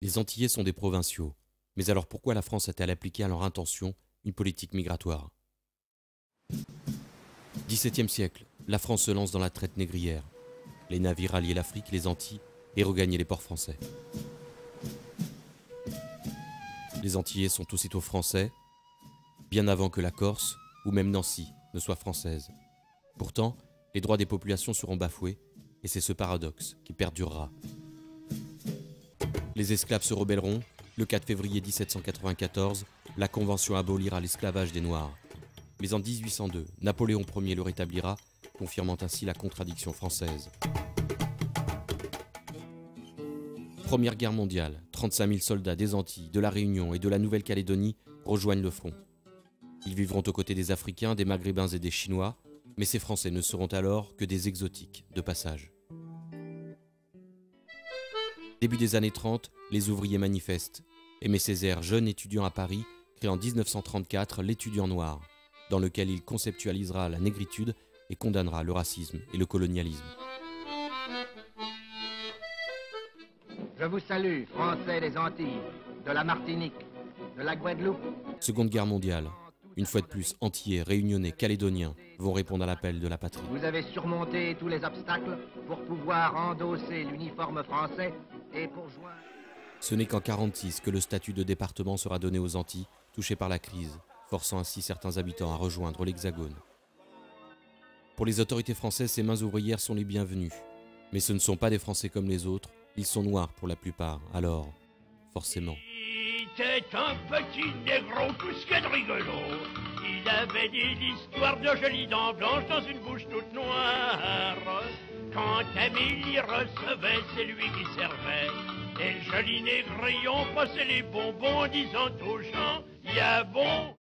Les Antillais sont des provinciaux. Mais alors pourquoi la France a-t-elle appliqué à leur intention une politique migratoire? XVIIe siècle, la France se lance dans la traite négrière. Les navires alliaient l'Afrique, les Antilles et regagnaient les ports français. Les Antillais sont aussitôt français, bien avant que la Corse ou même Nancy ne soit française. Pourtant, les droits des populations seront bafoués et c'est ce paradoxe qui perdurera. Les esclaves se rebelleront. Le 4 février 1794, la Convention abolira l'esclavage des Noirs. Mais en 1802, Napoléon Ier le rétablira, confirmant ainsi la contradiction française. Première guerre mondiale, 35 000 soldats des Antilles, de la Réunion et de la Nouvelle-Calédonie rejoignent le front. Ils vivront aux côtés des Africains, des Maghrébins et des Chinois, mais ces Français ne seront alors que des exotiques de passage. Début des années 30, les ouvriers manifestent. Aimé Césaire, jeune étudiant à Paris, crée en 1934 l'Étudiant noir, dans lequel il conceptualisera la négritude et condamnera le racisme et le colonialisme. Je vous salue, Français des Antilles, de la Martinique, de la Guadeloupe. Seconde Guerre mondiale. Une fois de plus, Antillais, Réunionnais, Calédoniens vont répondre à l'appel de la patrie. Vous avez surmonté tous les obstacles pour pouvoir endosser l'uniforme français et pour joindre... Ce n'est qu'en 1946 que le statut de département sera donné aux Antilles, touchées par la crise, forçant ainsi certains habitants à rejoindre l'Hexagone. Pour les autorités françaises, ces mains ouvrières sont les bienvenues. Mais ce ne sont pas des Français comme les autres, ils sont noirs pour la plupart, alors, forcément. C'était un petit négro, tout ce qu'il y a de rigolo. Il avait des histoires de jolies dents blanches dans une bouche toute noire. Quand Amélie recevait, c'est lui qui servait. Et le joli négrillon passait les bonbons en disant aux gens, y a bon.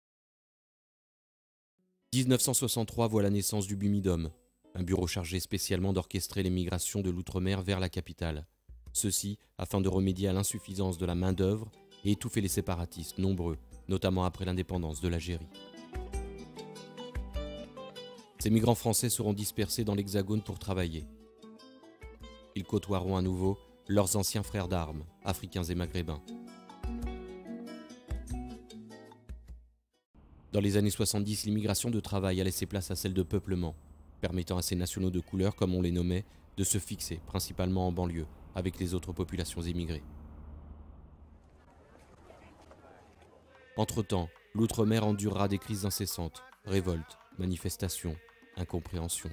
1963 voit la naissance du Bumidum, un bureau chargé spécialement d'orchestrer les migrations de l'outre-mer vers la capitale. Ceci afin de remédier à l'insuffisance de la main-d'œuvre et étouffer les séparatistes nombreux, notamment après l'indépendance de l'Algérie. Ces migrants français seront dispersés dans l'Hexagone pour travailler. Ils côtoieront à nouveau leurs anciens frères d'armes, africains et maghrébins. Dans les années 70, l'immigration de travail a laissé place à celle de peuplement, permettant à ces nationaux de couleur, comme on les nommait, de se fixer, principalement en banlieue, avec les autres populations émigrées. Entre-temps, l'outre-mer endurera des crises incessantes, révoltes, manifestations, incompréhensions.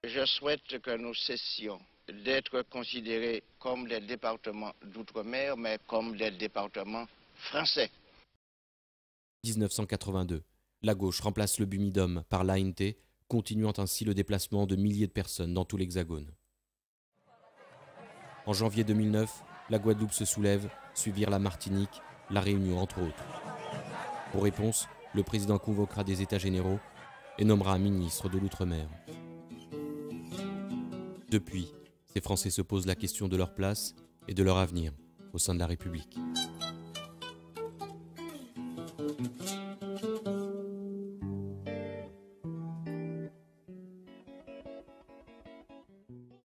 Je souhaite que nous cessions d'être considérés comme des départements d'outre-mer, mais comme des départements français. 1982, la gauche remplace le Bumidum par l'ANT, continuant ainsi le déplacement de milliers de personnes dans tout l'Hexagone. En janvier 2009, la Guadeloupe se soulève, suivirent la Martinique, la Réunion entre autres. Pour réponse, le président convoquera des États généraux et nommera un ministre de l'Outre-mer. Depuis, ces Français se posent la question de leur place et de leur avenir au sein de la République.